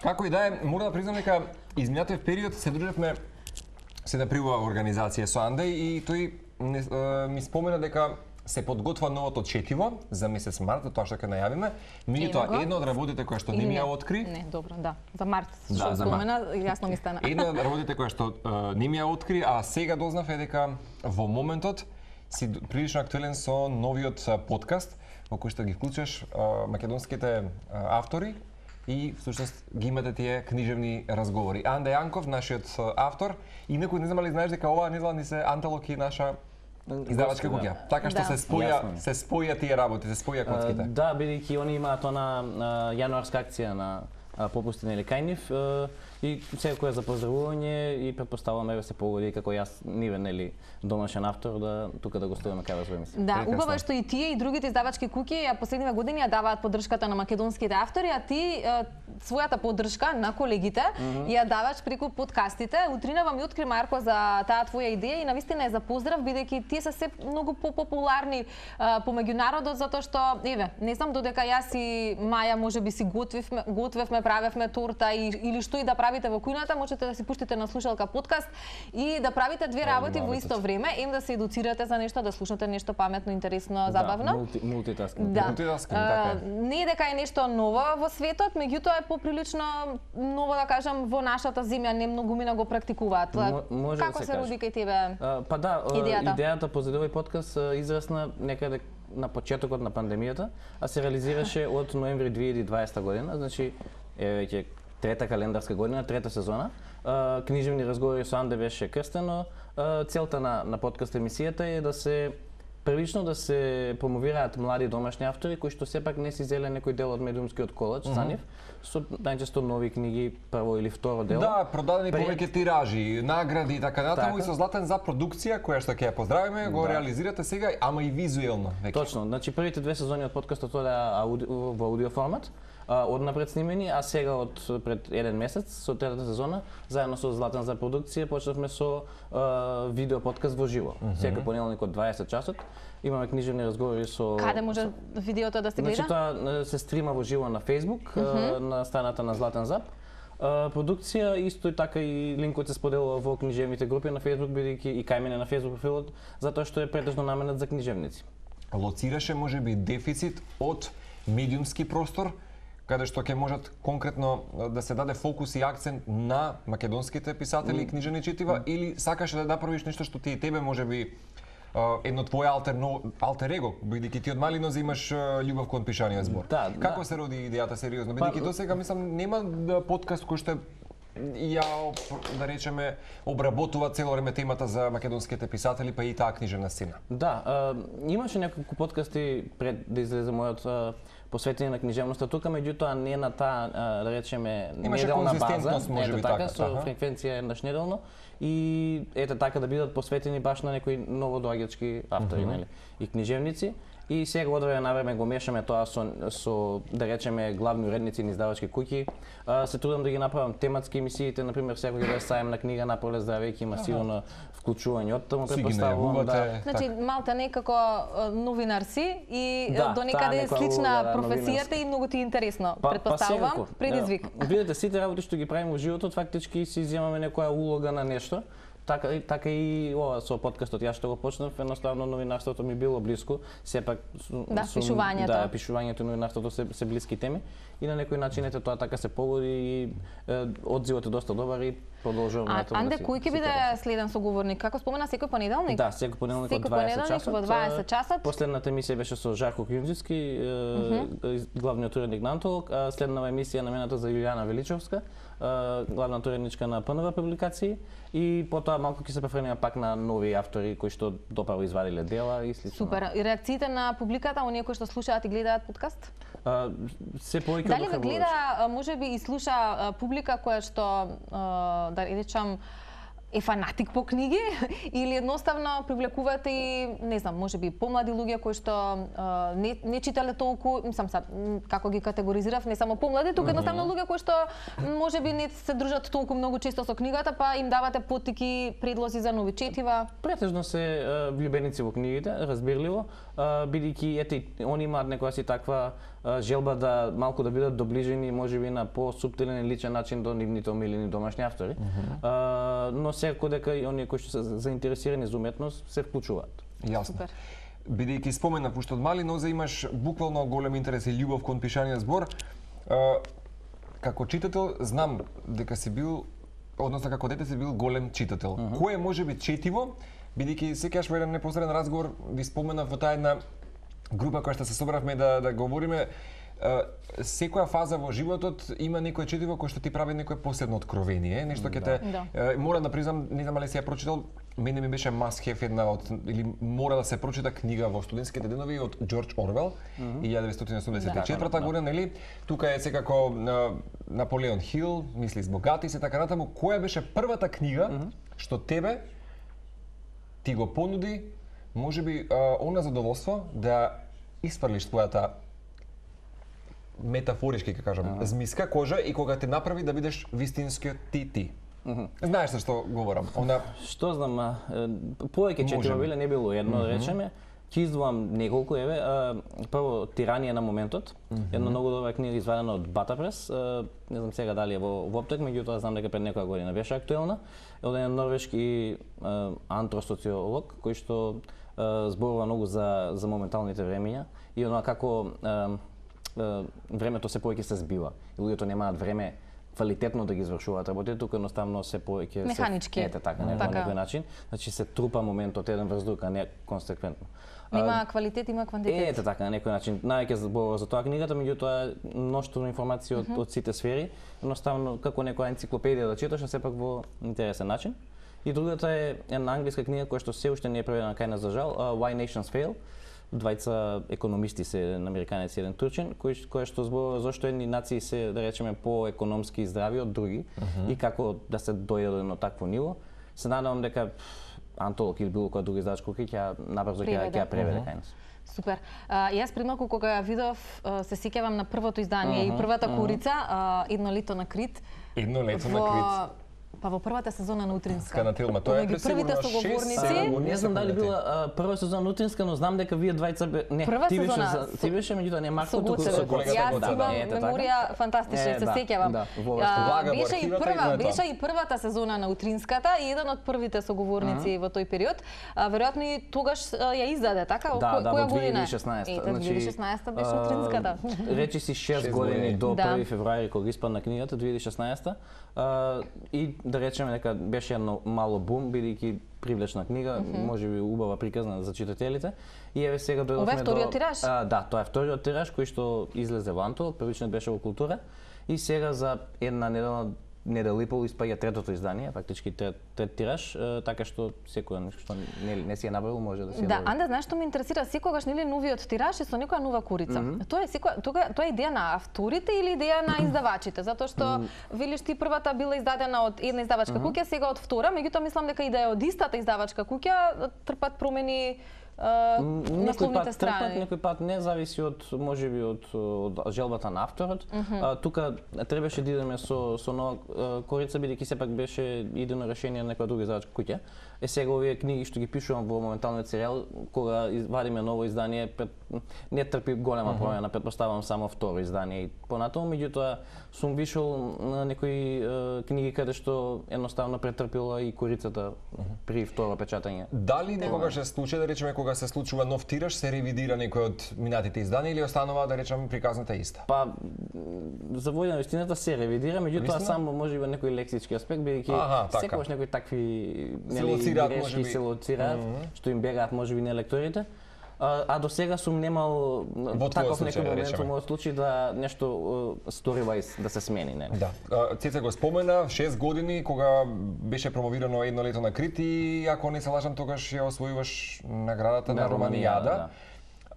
Како и да е, мора да признам дека изминатиот период се дружевме се напривува организација со Андеј и тој ми спомена дека се подготвува новото четиво за месец март, тоа што ќе најавиме. Меѓутоа, едно од работите која што не ми ја откри... Не, добро, да. За март, Да, што за март. спомена, јасно ми стана. Едно од работите која што не ми ја откри, а сега дознав е дека во моментот си прилично актуелен со новиот подкаст во кој што ги вклучуваш македонските автори и всушност ги имате тие книжевни разговори. Анде Јанков, нашиот автор, инаку не знам дали знаеш дека ова ни се Анталог и наша издавачка куќа. Така што Да. се споја тие работи, се споја коцките. Да, бидејќи они имаат она јануарска акција на попусти или кајнив и секој е за поздравување и претпоставувам еве се погоди како јас ниве нели домашен автор да тука да гостуваме кај вас во емисија. Да, убаво е што и тие и другите издавачки куќи ја последниве години ја даваат поддршката на македонските автори, а ти својата поддршка на колегите ја даваш преку подкастите. Утринава ми откри Марко за таа твоја идеја и навистина е за поздрав бидејќи тие се се многу популарни помеѓу народот затоа што еве, не знам додека јас и Маја можеби си готвевме, правевме торта или што и да правите во кујната, можете да си пуштите на слушалка подкаст и да правите две работи во исто време, да се едуцирате за нешто, да слушнете нешто паметно, интересно, забавно. Мултитаскинг. Да. Мултитаскинг, така е. Не е дека е нешто ново во светот, меѓутоа е поприлично ново да кажам во нашата земја, не многу мина го практикуваат. Може Како да се каже. роди кај тебе? Па да, идејата? идејата позади овој подкаст израсна некаде на почетокот на пандемијата, а се реализираше од ноември 2020 година, значи е веќе трета календарска година, трета сезона. Книжевни разговори со Анде беше крстено. Целта на подкаст емисијата е да се прилично да се промовираат млади домашни автори кои што сепак не си зеле некој дел од медиумскиот колач за нив, со најчесто нови книги, прво или второ дело. Да, продадени повеќе тиражи, награди и така натаму и со Златен за продукција која што ќе ја поздравиме, го реализирате сега, ама и визуелно веќе. Точно, значи првите две сезони од подкастот одеа во аудио формат, однапред снимени, а сега од пред еден месец со третата сезона заедно со Златен за продукција почнавме со видео подкаст во живо. Секој понеделник од 20 часот имаме книжевни разговори со... Каде може видеото да се гледа? Значи тоа се стрима во живо на Facebook, на страната на Златен Зап. Продукција исто и така и линкот се споделува во книжевните групи на Facebook, бидејќи и кај мене на Facebook профилот, затоа што е претежно наменет за книжевници. Лоцираше можеби дефицит од медиумски простор, каде што ќе можат конкретно да се даде фокус и акцент на македонските писатели и книжевни четива, или сакаше да направиш нешто што ти и тебе можеби едно твое алтер его, бидејќи ти од мали нозе имаш љубов кон пишаниот збор. Да, Како се роди идејата сериозно? Бидејќи досега мислам нема подкаст кој што ја, да речеме, обработува цело време темата за македонските писатели, па и таа книжевна сцена. Да, имаше неколку подкасти пред да излезе мојот посветени на книжевноста тука, меѓутоа не на таа, да речеме, имаше неделна база, конзистентност, можеби така, со фреквенција еднаш неделно и ете така да бидат посветени баш на некои новодоаѓачки автори, нели, и книжевници. И сега од време на време го мешаме тоа со да речеме главни уредници на издавачки куќи. Се трудам да ги направам тематски емисиите, на пример секој да е саем на книга на Поле здраве, ќе има сигурно вклучување од таму, претпоставувам, да. Значи малта некако новинар си и Да, до некаде таа слична некоја улога професијата и многу ти е интересно. Претпоставувам, секако. предизвик. Видете, сите работи што ги правиме во животот, фактички си земаме некоја улога на нешто. Така и ова со подкастот, јас што го почнав, едноставно новинарството ми било блиску, сепак пишувањето. Да, пишувањето и новинарството се блиски теми и на некој начин ете тоа така се поводи и одзивот е доста добар и продолжуваме на тоа. Анде, кој ќе биде следен соговорник? Како спомена, секој понеделник? Да, секој понеделник од 20 часот. Во 20 часот. Последната емисија беше со Жарко Кјунџевски, главниот уредник на Антолог, а следнава емисија намената за Јулијана Величовска, главната уредничка на ПНВ публикации, и потоа малку ќе се префренеме пак на нови автори кои што допаро извадиле дела и слично. Супер. И реакциите на публиката, оние кои што слушаат и гледаат подкаст? Се повеќе дали ве гледа, можеби и слуша публика која што да речам е фанатик по книги или едноставно привлекувате и не знам, можеби помлади луѓе кои што не читале толку, мислам како ги категоризирав, не само помлади, туку едноставно луѓе кои што можеби не се дружат толку многу често со книгата, па им давате поттики, предлози за нови четива. Претежно се влюбеници во книгите, разбирливо, бидејќи ете они имаат некоја си таква желба да малку да бидат доближени можеби на по-суптилен и личен начин до нивните омилени домашни автори. Но секако дека и оние кои што се заинтересирани за уметност се вклучуваат. Јасно. Супер. Бидејќи спомена пошто од мали нозе имаш буквално голем интерес и љубов кон пишаниот збор, како читател знам дека си бил, односно како дете си бил голем читател. Кој е можеби четиво, бидејќи секогаш во еден непосреден разговор ви споменав во таа една група која што се собравме да говориме, секоја фаза во животот има некој четиво кој што ти прави некое посебно откровение, нешто ќе те мора да признам, не знам дали си ја прочитал, мене ми беше must have една од или мора да се прочита книга во студентските денови од Џорџ Орвел, 1984 година, нели? Тука е секако Наполеон Хил, Мисли богати се така натаму. Која беше првата книга што тебе ти го понуди, можеби она задоволство да испрлиш твојата метафорички, ќе кажам, змиска кожа и кога те направи да бидеш вистинскиот ти. Знаеш за што говорам? Што знам, повеќе четири биле, не било едно, да речеме. Ќе издвоам неколку, прво Тиранија на моментот, една многу добра книга извадена од Батапрес, не знам сега дали е во аптек, меѓутоа знам дека пред некоја година беше актуелна, од еден норвешки антросоциолог кој што зборува многу за моменталните времења и она како времето се повеќе се збива. И луѓето немаат време квалитетно да ги извршуваат работите, тука едноставно се повеќе механички. Така, на некој начин. Значи се трупа моментот еден врз друг, а не констеквентно. Нема квалитет, има квантитет. Така, на некој начин. Најќе зборува за тоа книгата, меѓутоа мноштво информации од сите сфери, едноставно како некоја енциклопедија да читаш, а сепак во интересен начин. И другата е една англиска книга која што се уште не е преведена кај нас за жал, Why Nations Fail. Двајца економисти се, еден американец и еден турчин, кој што зборува зошто едни нации се, да речеме, по-економски здрави од други и како да се дојде до едно такво ниво. Се надевам дека антолог или било која друга издавачка ќе набрзо ќе ја преведе кај нас. Супер. Јас прималку кога ја видов, се сеќавам на првото издание и првата корица, Едно лето на Крит. Едно лето на Крит. Па во првата сезона на Утринска. На Тилма, тоа е првите соговорници. Не знам дали била прва сезона на Утринска, но знам дека вие двајца не, ти беше меѓутоа не Марко, туку со Гоце. Јас имам меморија фантастична, се сеќавам. Беше и првата сезона на Утринската и еден од првите соговорници во тој период. Веројатно и тогаш ја издаде, така? Која година? 2016. 2016 беше Утринската. Речи си 6 години до 1 февруари кога испадна книгата 2016. И да речеме дека беше едно мало бум, бидејќи привлечна книга, можеби убава приказна за читателите. И еве сега дојдовме до... Ова е вториот тираж? Да, тоа е вториот тираж кој што излезе во Антолог, првичниот беше во Култура. И сега за една недела и пол испаѓа третото издание, фактички трет тираж, така што секој што не си е набавил може да си ја добави. Да, Анда, знаеш што ме интересира, секогаш нели новиот тираж е со некоја нова курица. Тоа е идеја на авторите или идеја на издавачите, затоа што велиш ти првата била издадена од една издавачка куќа, сега од втора, меѓутоа мислам дека идеја од истата издавачка куќа трпат промени насловните страни. Некој пат не зависи од можеби од желбата на авторот. Тука требаше да идеме со нова корица, бидејќи сепак беше идено решение на некоја друга издавачка куќа. Сега овие книги што ги пишувам во моменталниот серијал, кога вадиме ново издание, не трпи голема промена, претпоставам само второ издание и понатаму, меѓутоа сум вишол на некои книги каде што едноставно претрпила и корицата при второ печатање. Дали некогаш се случи, да речеме, кога се случува нов тираж, се ревидира некој од минатите издания или останува, да речеме, приказната иста? Па, за војна вистината се ревидира, меѓутоа само можеби некој лексички аспект, бидејќи секогаш некои такви грешки се лоцираат, што им бегаат можеби не лекторите. А до сега сум немал таков некој момент во мојот случај да нешто story-wise да се смени, не. Да. Цеца го спомена, 6 години кога беше промовирано Едно лето на Крит и ако не се лажам тогаш ја освојуваш наградата на Романијада.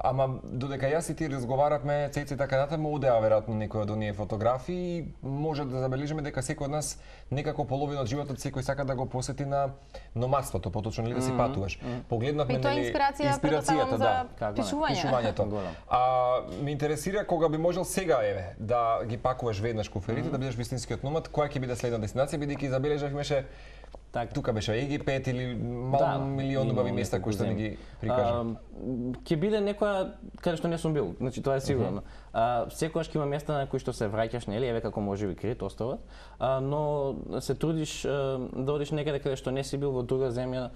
Ама додека јас и ти разговаравме, Цеци така натаму, одеа веројатно некој од оние фотографии и може да забележиме дека секој од нас некако половина од животот секој сака да го посети на номадството, поточно ли да си патуваш. Погледнавме нели инспирацијата за пишувањето. Ме интересира кога би можел сега да ги пакуваш веднаш куферите, да бидеш вистинскиот номад, која ќе биде следна дестинација, бидејќи забележавме Тука беше Египет или мал милион убави места кои што не ги прикажа. Ќе биде некоја каде што не сум бил, значи тоа е сигурно. Секогаш ќе има места на кои што се враќаш, нели, еве како можеби Крит остават, но се трудиш да одиш некаде каде што не си бил во друга земја,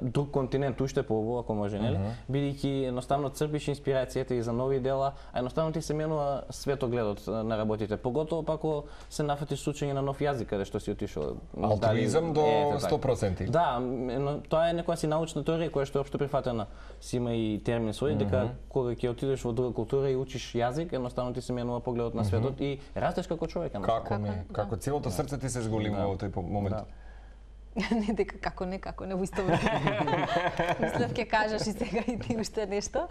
друг континент уште поубаво ако може, нели? Бидејќи едноставно црпиш инспирацијата и за нови дела, а едноставно ти се менува светогледот на работите, поготово па ако се нафатиш со учење на нов јазик каде што си отишол. Алтруизам до 100%. Да, тоа е некоја си научна теорија која што е општо прифатена. Си има и термин свој дека кога ќе отидеш во друга култура и учиш јазик, едноставно ти се менува погледот на светот и растеш како човек. Како целото срце ти се зголемува во тој момент. Не дека како не во исто време. Мислев ќе кажеш и сега и ти уште нешто.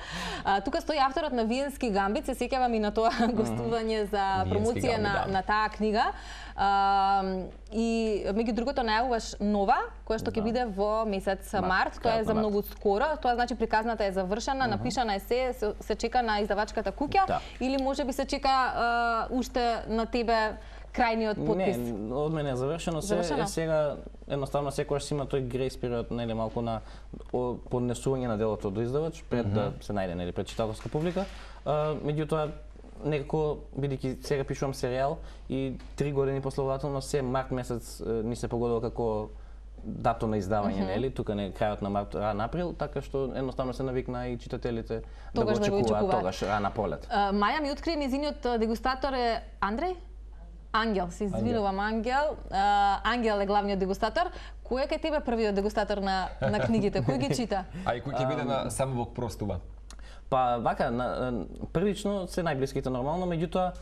Тука стои авторот на Виенски гамбит, се сеќавам и на тоа гостување за промоција на таа книга. И меѓу другото најавуваш нова, која што ќе биде во месец март, тоа е за многу скоро, тоа значи приказната е завршена, напишана е се чека на издавачката куќа или можеби се чека уште на тебе крајниот подпис? Не, од мене е завршено. Сега едноставно секогаш си има тој грејс период, нели, малку на поднесување на делото до издавач пред да се најде, нели, пред читателска публика. Меѓутоа некако, бидејќи сега пишувам серијал и 3 години последователно се март месец ни се погодува како датум на издавање, нели? Тука не крајот на март, ран април, така што едноставно се навикна и читателите да го очекуваат тогаш рана пролет. Маја ми открие незиниот дегустатор е Андреј? Ангел, се извинувам, Ангел. Ангел е главниот дегустатор. Кој е кај тебе првиот дегустатор на книгите? Кој ги чита? А и кој ќе биде на само во простува? Па вака, првично се најблиските нормално, меѓутоа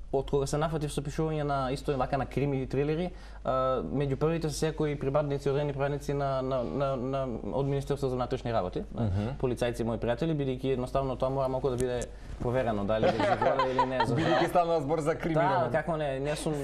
од кога се нафатив со пишување на исто вака на крими и трилери, меѓу првите се секои прибавници, одредени прибавници од Министерството за внатрешни работи, полицајци мои пријатели, бидејќи едноставно тоа мора малку да биде проверено дали ги заговора или не. Бидејќи станува збор за крими. Да, како не сум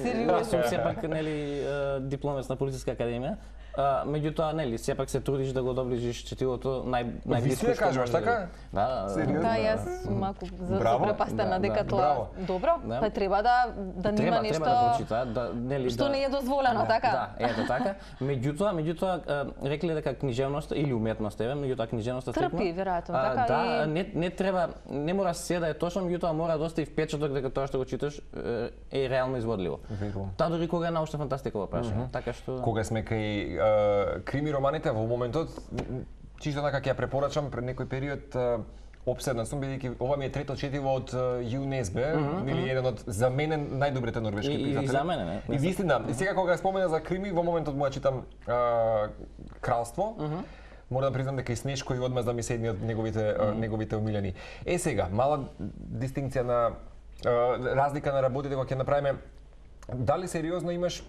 сепак нели дипломец на Полициска академија. Меѓутоа, нели, сепак се трудиш да го доближиш четилото најблиско што кажуваш, така? Да, да, јас малку запрепастена дека тоа добро, па треба да нема нешто. Треба да прочита, нели, што не е дозволено, така? Да, ето така. Меѓутоа рекле дека книжевноста или уметноста, меѓутоа книжевноста трпи веројатно, така? Да, не треба, не мора се да е точно, меѓутоа мора да остави впечаток дека тоа што го читаш е реално изводливо. Таа дури кога е научна фантастика во прашање, така што кога сме кај крими романите во моментот, чисто така ќе ја препорачам пред некој период, обседнат сум бидејќи ова ми е трето четиво од ЮНЕСБ, или еден од за мене најдобрите норвешки писатели. И за мене, не? И вистина, сега кога спомена за крими, во моментот му ја читам Кралство. Мора да признам дека и Снешко и Одмазда ми се едни од неговите омилени. Сега, мала дистинкција на разлика на работите кога ќе направиме. Дали сериозно имаш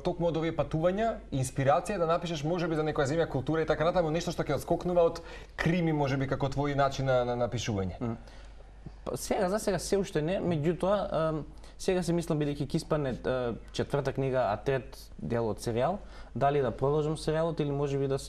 токму од овие патувања, инспирација да напишеш можеби за некоја земја, култура и така натаму, нешто што ќе отскокнува од крими можеби како твој начин на напишување? Сега за сега се уште не, меѓутоа сега се мислам бидејќи ќе испадне четврта книга, а трет дел од серијал, дали да продолжам серијалот или можеби да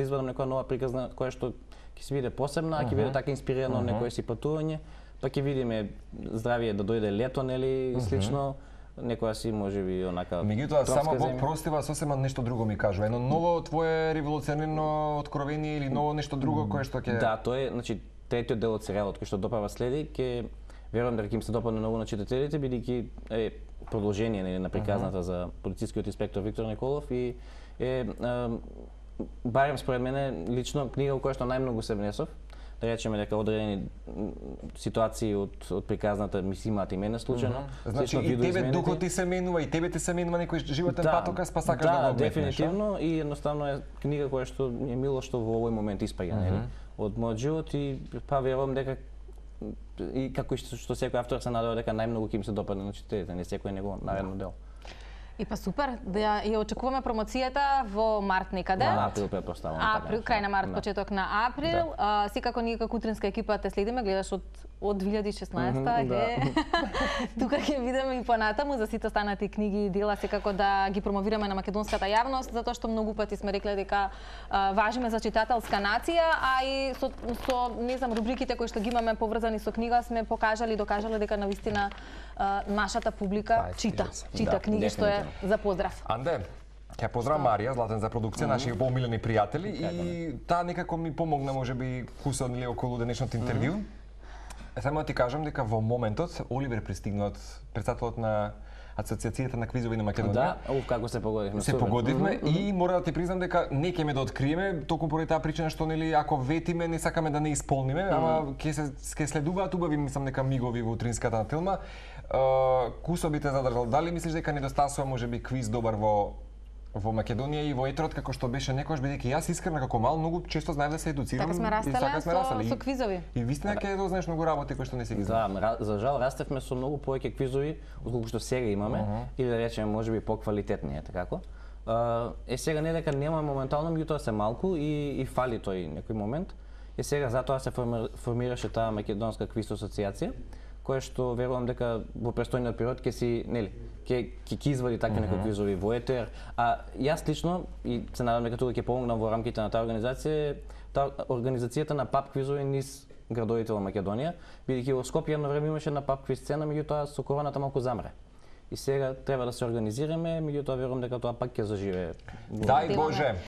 извадам некоја нова приказна која што ќе се биде посебна, а ќе биде така инспирирана од некое си патување. Па ќе видиме здравие да дојде лето, нели, слично, некоја си можеби онака. Меѓутоа само Бог простива, сосема нешто друго ми кажува. Едно ново твое револуционерно откровение или ново нешто друго кое што ќе. Да, тоа е, значи третиот дел од серијалот кој што допрва следи, ќе верувам дека ќе им се допадне многу на читателите бидејќи е продолжение, нели, на приказната за полицискиот инспектор Виктор Николов и е барем според мене лично книга во која што најмногу се внесов. Да речеме дека одредени ситуации од приказната ми си имаат и мене случајно. Значи и тебе духот ти се менува, и тебе ти се менува некој животен патокас, па сакаш да го обметнеш. Да, дефинитивно и едноставно е книга која што ми е мило што во овој момент испаѓа, нели, од мојот живот и па верувам дека и како што секој автор се надева дека најмногу ќе им се допадне на читателите, не секој негово наредно дело. И па супер, да ја очекуваме промоцијата во март некаде. На април претпоставувам. Април, крај на март, почеток на април. Секако ние како утринска екипа те следиме, гледаш од 2016 тука ќе видиме и понатаму за сите останати книги и дела, секако да ги промовираме на македонската јавност, затоа што многу пати сме рекле дека важиме за читателска нација, а и со не знам рубриките кои што ги имаме поврзани со книга сме покажали, докажале дека навистина нашата публика чита книги, што е за поздрав. Анде, Ќе поздравам Марија Златен за продукција, наши помилени пријатели и таа некако ми помогна можеби кусот или околу денешното интервју. Само да ти кажам дека во моментот Оливер пристигна од председателот на Асоциацијата на квизови на Македонија. Да, како се погодивме. Се погодивме и мора да ти признам дека не ќе ме да откриеме, токму поради таа причина што нели ако ветиме не сакаме да не исполниме, ама ќе следуваат убави мислам дека мигови во утринската филма. Кусо би те задржал. Дали мислиш дека недостасува можеби квиз добар во Македонија и во етерот како што беше некогаш, бидејќи јас искрено како мал многу често знаев да се едуцирам. Така сме растеле со квизови. И вистина ќе дознаеш многу работи кои што не си ги знаеш. Да, за жал растевме со многу повеќе квизови отколку што сега имаме или да речеме можеби поквалитетни, како. Сега не дека нема моментално, меѓутоа се малку и фали тој некој момент. Сега затоа се формираше таа македонска квиз асоциација, која што верувам дека во престојниот период ќе извади такви некои квизови во етер. А јас лично и се надам дека тука ќе помогнам во рамките на таа организацијата на паб квизови низ градовите во Македонија, бидејќи во Скопје едно време имаше на паб квиз сцена, меѓутоа со короната малку замре. И сега треба да се организираме, меѓутоа верувам дека тоа пак ќе заживее. Дај Боже.